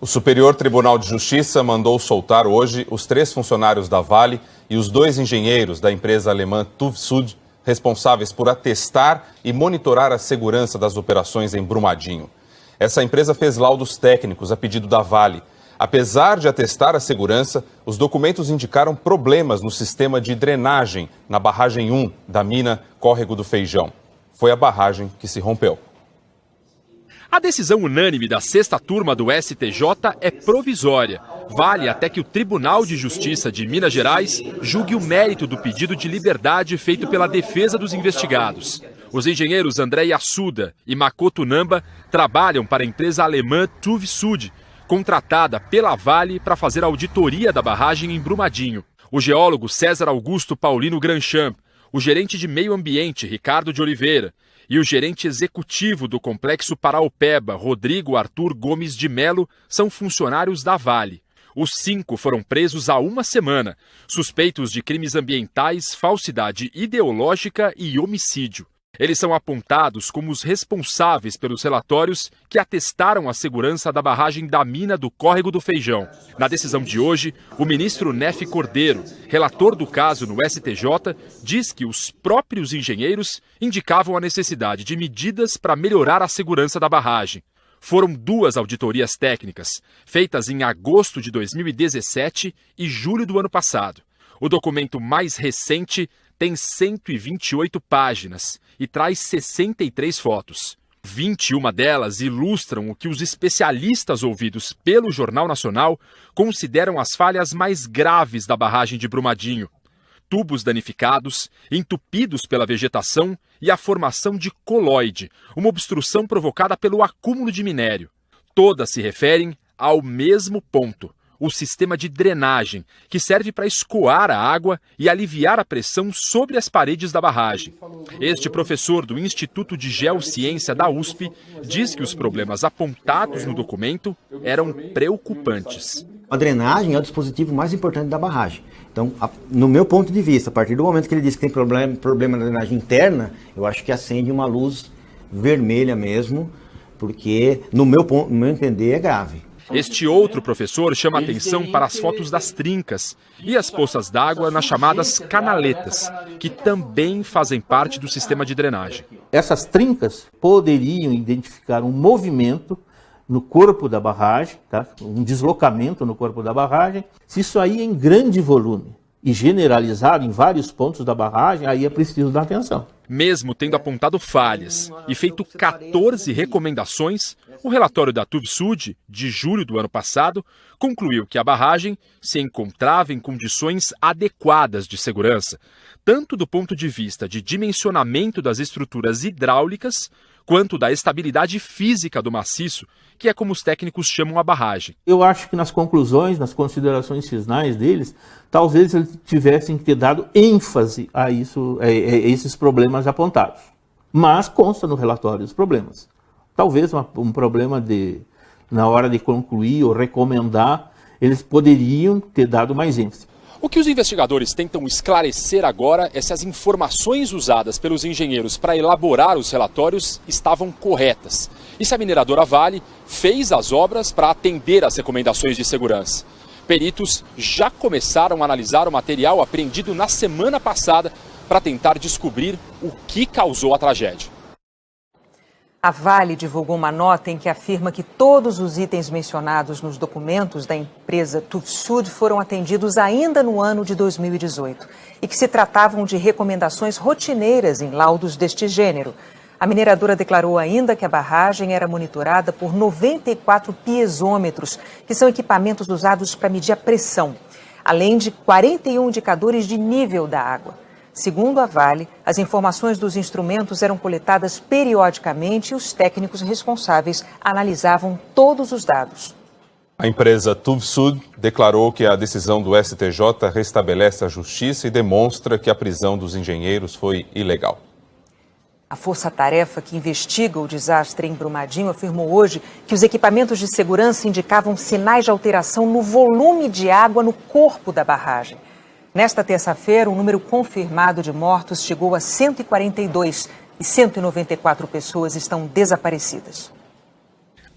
O Superior Tribunal de Justiça mandou soltar hoje os 3 funcionários da Vale e os 2 engenheiros da empresa alemã TÜV Süd, responsáveis por atestar e monitorar a segurança das operações em Brumadinho. Essa empresa fez laudos técnicos a pedido da Vale. Apesar de atestar a segurança, os documentos indicaram problemas no sistema de drenagem na barragem 1 da mina Córrego do Feijão. Foi a barragem que se rompeu. A decisão unânime da 6ª turma do STJ é provisória. Vale até que o Tribunal de Justiça de Minas Gerais julgue o mérito do pedido de liberdade feito pela defesa dos investigados. Os engenheiros André Yasuda e Makoto Namba trabalham para a empresa alemã TÜV Süd, contratada pela Vale para fazer a auditoria da barragem em Brumadinho. O geólogo César Augusto Paulino Granchamp, o gerente de meio ambiente Ricardo de Oliveira e o gerente executivo do Complexo Paraopeba, Rodrigo Arthur Gomes de Melo, são funcionários da Vale. Os 5 foram presos há uma semana, suspeitos de crimes ambientais, falsidade ideológica e homicídio. Eles são apontados como os responsáveis pelos relatórios que atestaram a segurança da barragem da mina do Córrego do Feijão. Na decisão de hoje, o ministro Nefe Cordeiro, relator do caso no STJ, diz que os próprios engenheiros indicavam a necessidade de medidas para melhorar a segurança da barragem. Foram 2 auditorias técnicas, feitas em agosto de 2017 e julho do ano passado. O documento mais recente tem 128 páginas e traz 63 fotos. 21 delas ilustram o que os especialistas ouvidos pelo Jornal Nacional consideram as falhas mais graves da barragem de Brumadinho. Tubos danificados, entupidos pela vegetação e a formação de coloide, uma obstrução provocada pelo acúmulo de minério. Todas se referem ao mesmo ponto: o sistema de drenagem, que serve para escoar a água e aliviar a pressão sobre as paredes da barragem. Este professor do Instituto de Geociência da USP diz que os problemas apontados no documento eram preocupantes. A drenagem é o dispositivo mais importante da barragem. Então, no meu ponto de vista, a partir do momento que ele diz que tem problema na drenagem interna, eu acho que acende uma luz vermelha mesmo, porque, no meu entender, é grave. Este outro professor chama atenção para as fotos das trincas e as poças d'água nas chamadas canaletas, que também fazem parte do sistema de drenagem. Essas trincas poderiam identificar um movimento no corpo da barragem, tá? Um deslocamento no corpo da barragem. Se isso aí é em grande volume e generalizado em vários pontos da barragem, aí é preciso dar atenção. Mesmo tendo apontado falhas e feito 14 recomendações, o relatório da TÜV Süd, de julho do ano passado, concluiu que a barragem se encontrava em condições adequadas de segurança, tanto do ponto de vista de dimensionamento das estruturas hidráulicas, quanto da estabilidade física do maciço, que é como os técnicos chamam a barragem. Eu acho que nas conclusões, nas considerações finais deles, talvez eles tivessem que ter dado ênfase a isso, a esses problemas apontados. Mas consta no relatório os problemas. Talvez um problema na hora de concluir ou recomendar, eles poderiam ter dado mais ênfase. O que os investigadores tentam esclarecer agora é se as informações usadas pelos engenheiros para elaborar os relatórios estavam corretas e se a mineradora Vale fez as obras para atender às recomendações de segurança. Peritos já começaram a analisar o material apreendido na semana passada para tentar descobrir o que causou a tragédia. A Vale divulgou uma nota em que afirma que todos os itens mencionados nos documentos da empresa TÜV Süd foram atendidos ainda no ano de 2018 e que se tratavam de recomendações rotineiras em laudos deste gênero. A mineradora declarou ainda que a barragem era monitorada por 94 piezômetros, que são equipamentos usados para medir a pressão, além de 41 indicadores de nível da água. Segundo a Vale, as informações dos instrumentos eram coletadas periodicamente e os técnicos responsáveis analisavam todos os dados. A empresa TÜV Süd declarou que a decisão do STJ restabelece a justiça e demonstra que a prisão dos engenheiros foi ilegal. A força-tarefa que investiga o desastre em Brumadinho afirmou hoje que os equipamentos de segurança indicavam sinais de alteração no volume de água no corpo da barragem. Nesta terça-feira, o número confirmado de mortos chegou a 142 e 194 pessoas estão desaparecidas.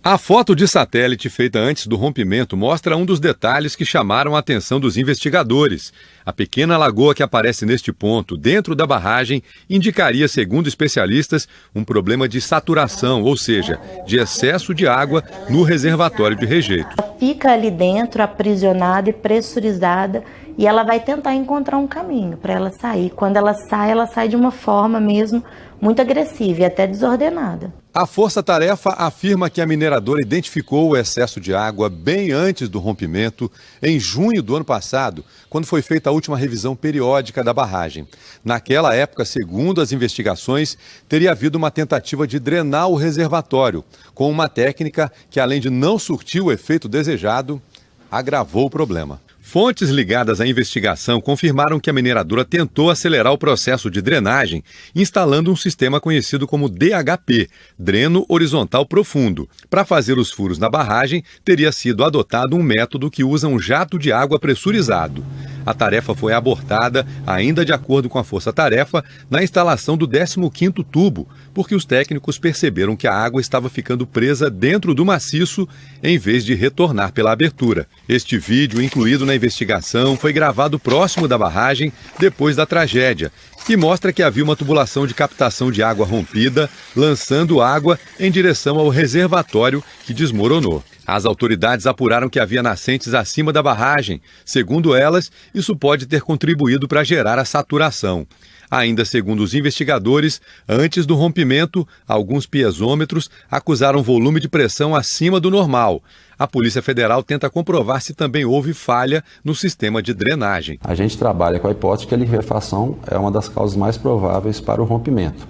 A foto de satélite feita antes do rompimento mostra um dos detalhes que chamaram a atenção dos investigadores. A pequena lagoa que aparece neste ponto, dentro da barragem, indicaria, segundo especialistas, um problema de saturação, ou seja, de excesso de água no reservatório de rejeito. Ela fica ali dentro, aprisionada e pressurizada, e ela vai tentar encontrar um caminho para ela sair. Quando ela sai de uma forma mesmo muito agressiva e até desordenada. A Força Tarefa afirma que a mineradora identificou o excesso de água bem antes do rompimento, em junho do ano passado, quando foi feita a última revisão periódica da barragem. Naquela época, segundo as investigações, teria havido uma tentativa de drenar o reservatório, com uma técnica que, além de não surtir o efeito desejado, agravou o problema. Fontes ligadas à investigação confirmaram que a mineradora tentou acelerar o processo de drenagem, instalando um sistema conhecido como DHP, Dreno Horizontal Profundo. Para fazer os furos na barragem, teria sido adotado um método que usa um jato de água pressurizado. A tarefa foi abortada, ainda de acordo com a Força Tarefa, na instalação do 15º tubo, porque os técnicos perceberam que a água estava ficando presa dentro do maciço em vez de retornar pela abertura. Este vídeo, incluído na investigação, foi gravado próximo da barragem depois da tragédia e mostra que havia uma tubulação de captação de água rompida, lançando água em direção ao reservatório que desmoronou. As autoridades apuraram que havia nascentes acima da barragem. Segundo elas, isso pode ter contribuído para gerar a saturação. Ainda segundo os investigadores, antes do rompimento, alguns piezômetros acusaram volume de pressão acima do normal. A Polícia Federal tenta comprovar se também houve falha no sistema de drenagem. A gente trabalha com a hipótese que a liquefação é uma das causas mais prováveis para o rompimento.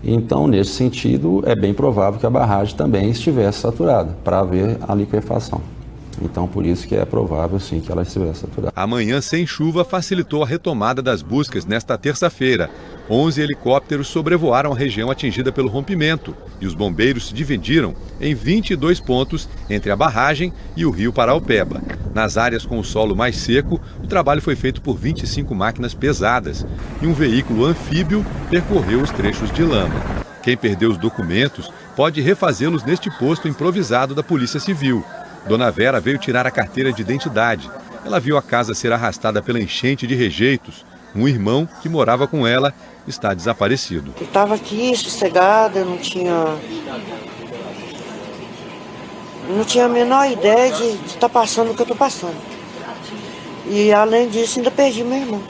Então, nesse sentido, é bem provável que a barragem também estivesse saturada para haver a liquefação. Então, por isso que é provável, sim, que ela estivesse saturada. A manhã sem chuva facilitou a retomada das buscas nesta terça-feira. 11 helicópteros sobrevoaram a região atingida pelo rompimento e os bombeiros se dividiram em 22 pontos entre a barragem e o rio Paraopeba. Nas áreas com o solo mais seco, o trabalho foi feito por 25 máquinas pesadas e um veículo anfíbio percorreu os trechos de lama. Quem perdeu os documentos pode refazê-los neste posto improvisado da Polícia Civil. Dona Vera veio tirar a carteira de identidade. Ela viu a casa ser arrastada pela enchente de rejeitos. Um irmão que morava com ela está desaparecido. Eu estava aqui sossegada, eu não tinha a menor ideia de estar passando o que eu estou passando. E além disso, ainda perdi meu irmão,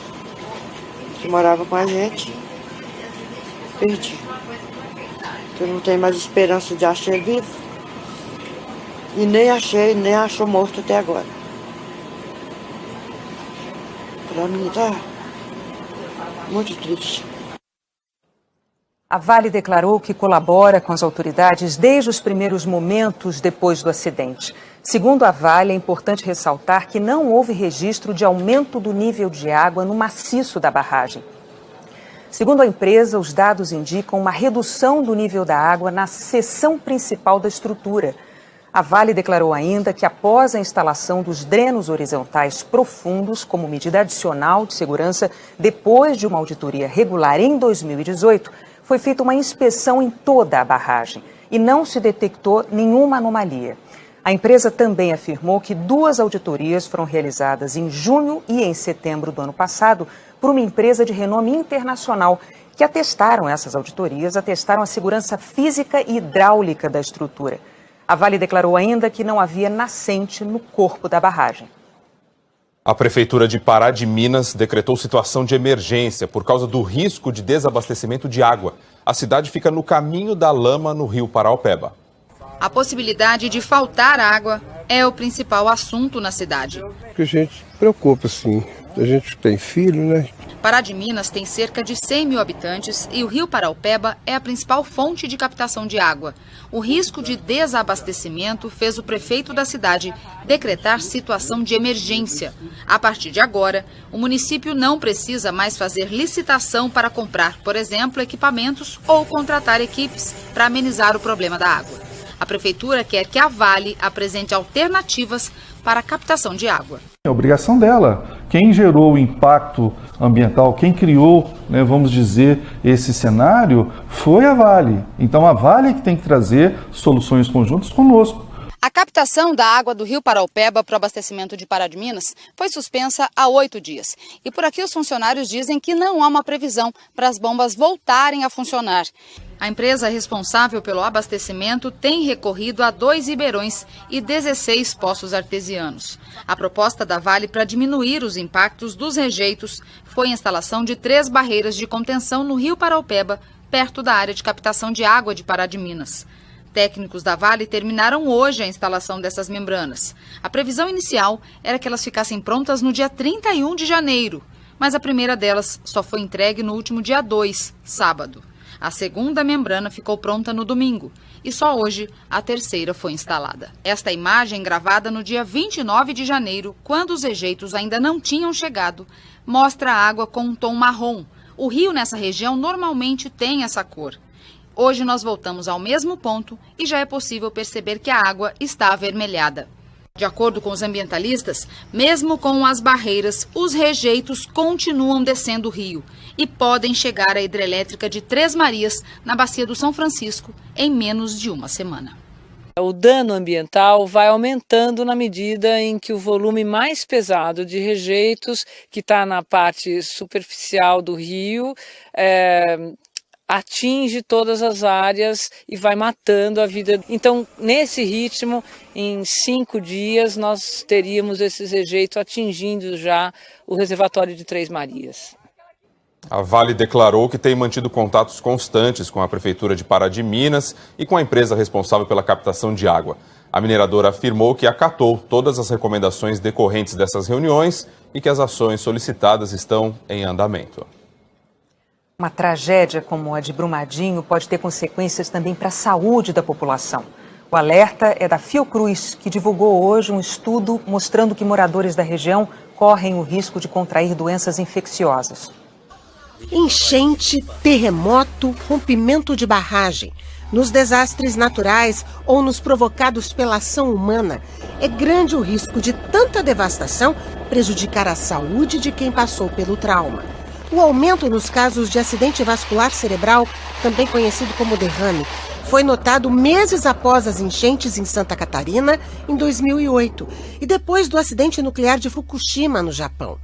que morava com a gente. Perdi. Eu não tenho mais esperança de achar ele vivo. E nem achou morto até agora. Para mim tá muito triste. A Vale declarou que colabora com as autoridades desde os primeiros momentos depois do acidente. Segundo a Vale, é importante ressaltar que não houve registro de aumento do nível de água no maciço da barragem. Segundo a empresa, os dados indicam uma redução do nível da água na seção principal da estrutura. A Vale declarou ainda que após a instalação dos drenos horizontais profundos como medida adicional de segurança, depois de uma auditoria regular em 2018, foi feita uma inspeção em toda a barragem e não se detectou nenhuma anomalia. A empresa também afirmou que 2 auditorias foram realizadas em junho e em setembro do ano passado por uma empresa de renome internacional que atestaram a segurança física e hidráulica da estrutura. A Vale declarou ainda que não havia nascente no corpo da barragem. A Prefeitura de Pará de Minas decretou situação de emergência por causa do risco de desabastecimento de água. A cidade fica no caminho da lama no rio Paraopeba. A possibilidade de faltar água é o principal assunto na cidade. A gente se preocupa, sim. A gente tem filho, né? Pará de Minas tem cerca de 100 mil habitantes e o rio Paraopeba é a principal fonte de captação de água. O risco de desabastecimento fez o prefeito da cidade decretar situação de emergência. A partir de agora, o município não precisa mais fazer licitação para comprar, por exemplo, equipamentos ou contratar equipes para amenizar o problema da água. A prefeitura quer que a Vale apresente alternativas para a captação de água. É obrigação dela. Quem gerou o impacto ambiental, quem criou, vamos dizer, esse cenário, foi a Vale. Então a Vale que tem que trazer soluções conjuntas conosco. A captação da água do rio Paraupeba para o abastecimento de Pará de Minas foi suspensa há 8 dias. E por aqui os funcionários dizem que não há uma previsão para as bombas voltarem a funcionar. A empresa responsável pelo abastecimento tem recorrido a 2 ribeirões e 16 poços artesianos. A proposta da Vale para diminuir os impactos dos rejeitos foi a instalação de 3 barreiras de contenção no rio Paraupeba, perto da área de captação de água de Pará de Minas. Técnicos da Vale terminaram hoje a instalação dessas membranas. A previsão inicial era que elas ficassem prontas no dia 31 de janeiro, mas a primeira delas só foi entregue no último dia 2, sábado. A segunda membrana ficou pronta no domingo e só hoje a terceira foi instalada. Esta imagem, gravada no dia 29 de janeiro, quando os rejeitos ainda não tinham chegado, mostra a água com um tom marrom. O rio nessa região normalmente tem essa cor. Hoje nós voltamos ao mesmo ponto e já é possível perceber que a água está avermelhada. De acordo com os ambientalistas, mesmo com as barreiras, os rejeitos continuam descendo o rio e podem chegar à hidrelétrica de Três Marias, na Bacia do São Francisco, em menos de uma semana. O dano ambiental vai aumentando na medida em que o volume mais pesado de rejeitos, que está na parte superficial do rio, atinge todas as áreas e vai matando a vida. Então, nesse ritmo, em 5 dias, nós teríamos esses rejeitos atingindo já o reservatório de Três Marias. A Vale declarou que tem mantido contatos constantes com a Prefeitura de Pará de Minas e com a empresa responsável pela captação de água. A mineradora afirmou que acatou todas as recomendações decorrentes dessas reuniões e que as ações solicitadas estão em andamento. Uma tragédia como a de Brumadinho pode ter consequências também para a saúde da população. O alerta é da Fiocruz, que divulgou hoje um estudo mostrando que moradores da região correm o risco de contrair doenças infecciosas. Enchente, terremoto, rompimento de barragem. Nos desastres naturais ou nos provocados pela ação humana, é grande o risco de tanta devastação prejudicar a saúde de quem passou pelo trauma. O aumento nos casos de acidente vascular cerebral, também conhecido como derrame, foi notado meses após as enchentes em Santa Catarina, em 2008, e depois do acidente nuclear de Fukushima, no Japão.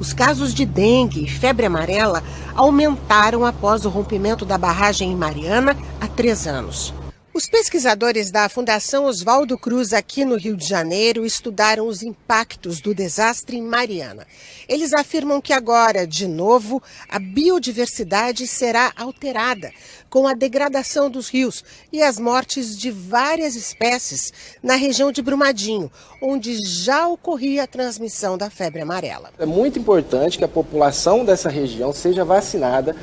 Os casos de dengue e febre amarela aumentaram após o rompimento da barragem em Mariana há 3 anos. Os pesquisadores da Fundação Oswaldo Cruz, aqui no Rio de Janeiro, estudaram os impactos do desastre em Mariana. Eles afirmam que agora, de novo, a biodiversidade será alterada, com a degradação dos rios e as mortes de várias espécies na região de Brumadinho, onde já ocorria a transmissão da febre amarela. É muito importante que a população dessa região seja vacinada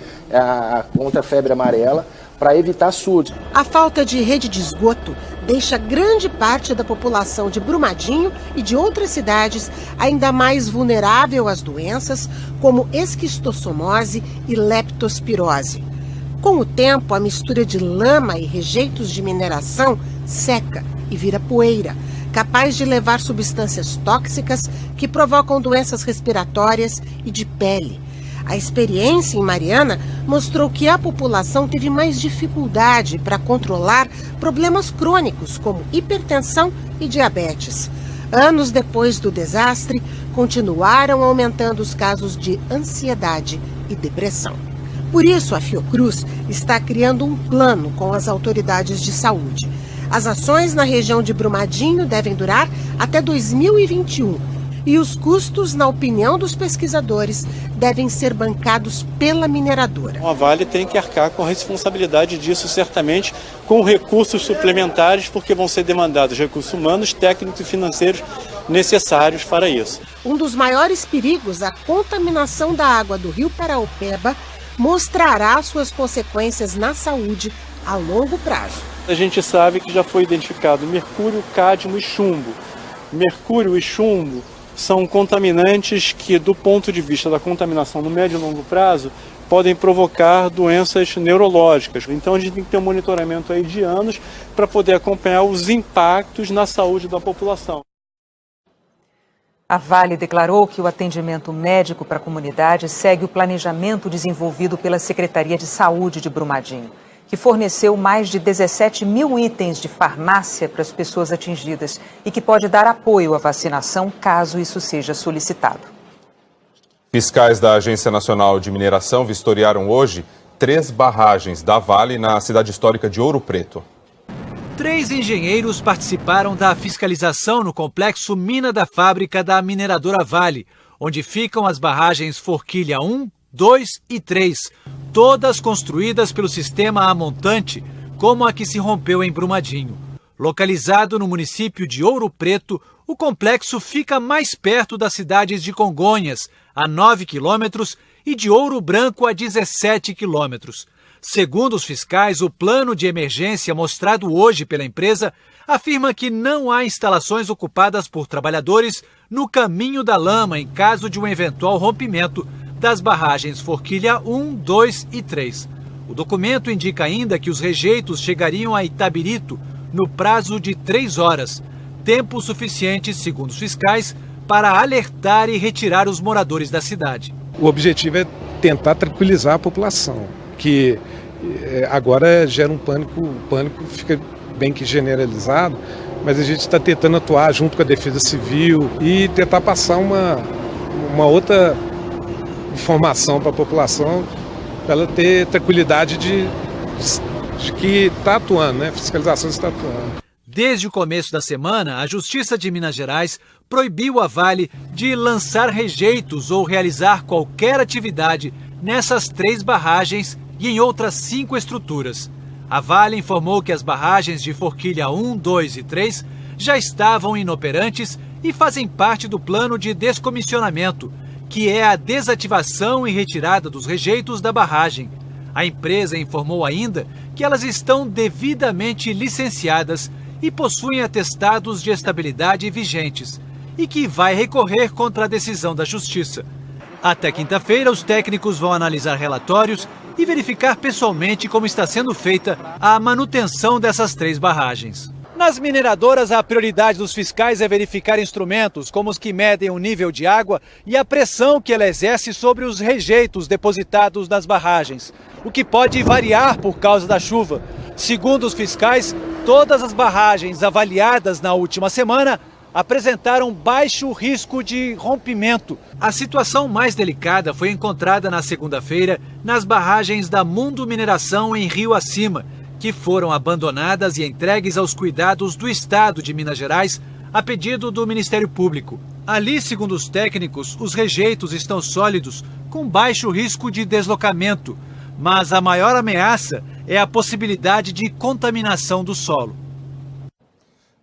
contra a febre amarela, para evitar surtos. A falta de rede de esgoto deixa grande parte da população de Brumadinho e de outras cidades ainda mais vulnerável às doenças como esquistossomose e leptospirose. Com o tempo, a mistura de lama e rejeitos de mineração seca e vira poeira, capaz de levar substâncias tóxicas que provocam doenças respiratórias e de pele. A experiência em Mariana mostrou que a população teve mais dificuldade para controlar problemas crônicos como hipertensão e diabetes. Anos depois do desastre, continuaram aumentando os casos de ansiedade e depressão. Por isso, a Fiocruz está criando um plano com as autoridades de saúde. As ações na região de Brumadinho devem durar até 2021. E os custos, na opinião dos pesquisadores, devem ser bancados pela mineradora. A Vale tem que arcar com a responsabilidade disso, certamente, com recursos suplementares, porque vão ser demandados recursos humanos, técnicos e financeiros necessários para isso. Um dos maiores perigos, a contaminação da água do rio Paraupeba, mostrará suas consequências na saúde a longo prazo. A gente sabe que já foi identificado mercúrio, cádmio e chumbo. Mercúrio e chumbo são contaminantes que, do ponto de vista da contaminação no médio e longo prazo, podem provocar doenças neurológicas. Então a gente tem que ter um monitoramento aí de anos para poder acompanhar os impactos na saúde da população. A Vale declarou que o atendimento médico para a comunidade segue o planejamento desenvolvido pela Secretaria de Saúde de Brumadinho, que forneceu mais de 17 mil itens de farmácia para as pessoas atingidas e que pode dar apoio à vacinação caso isso seja solicitado. Fiscais da Agência Nacional de Mineração vistoriaram hoje 3 barragens da Vale na cidade histórica de Ouro Preto. 3 engenheiros participaram da fiscalização no complexo Mina da Fábrica da mineradora Vale, onde ficam as barragens Forquilha 1, 2 e 3, todas construídas pelo sistema a montante, como a que se rompeu em Brumadinho. Localizado no município de Ouro Preto, o complexo fica mais perto das cidades de Congonhas, a 9 quilômetros, e de Ouro Branco, a 17 quilômetros. Segundo os fiscais, o plano de emergência mostrado hoje pela empresa afirma que não há instalações ocupadas por trabalhadores no caminho da lama em caso de um eventual rompimento das barragens Forquilha 1, 2 e 3. O documento indica ainda que os rejeitos chegariam a Itabirito no prazo de 3 horas, tempo suficiente, segundo os fiscais, para alertar e retirar os moradores da cidade. O objetivo é tentar tranquilizar a população, que agora gera um pânico, o pânico fica bem que generalizado, mas a gente está tentando atuar junto com a Defesa Civil e tentar passar uma outra informação para a população, para ela ter tranquilidade de que está atuando, né? A fiscalização está atuando. Desde o começo da semana, a Justiça de Minas Gerais proibiu a Vale de lançar rejeitos ou realizar qualquer atividade nessas 3 barragens e em outras 5 estruturas. A Vale informou que as barragens de Forquilha 1, 2 e 3 já estavam inoperantes e fazem parte do plano de descomissionamento, que é a desativação e retirada dos rejeitos da barragem. A empresa informou ainda que elas estão devidamente licenciadas e possuem atestados de estabilidade vigentes, e que vai recorrer contra a decisão da Justiça. Até quinta-feira, os técnicos vão analisar relatórios e verificar pessoalmente como está sendo feita a manutenção dessas 3 barragens. Nas mineradoras, a prioridade dos fiscais é verificar instrumentos como os que medem o nível de água e a pressão que ela exerce sobre os rejeitos depositados nas barragens, o que pode variar por causa da chuva. Segundo os fiscais, todas as barragens avaliadas na última semana apresentaram baixo risco de rompimento. A situação mais delicada foi encontrada na segunda-feira nas barragens da Mundo Mineração em Rio Acima, que foram abandonadas e entregues aos cuidados do Estado de Minas Gerais a pedido do Ministério Público. Ali, segundo os técnicos, os rejeitos estão sólidos, com baixo risco de deslocamento, mas a maior ameaça é a possibilidade de contaminação do solo.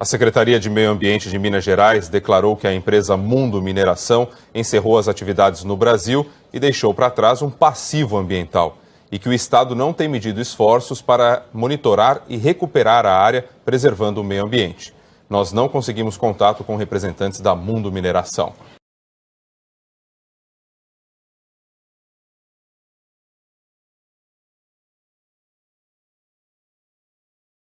A Secretaria de Meio Ambiente de Minas Gerais declarou que a empresa Mundo Mineração encerrou as atividades no Brasil e deixou para trás um passivo ambiental, e que o Estado não tem medido esforços para monitorar e recuperar a área, preservando o meio ambiente. Nós não conseguimos contato com representantes da Mundo Mineração.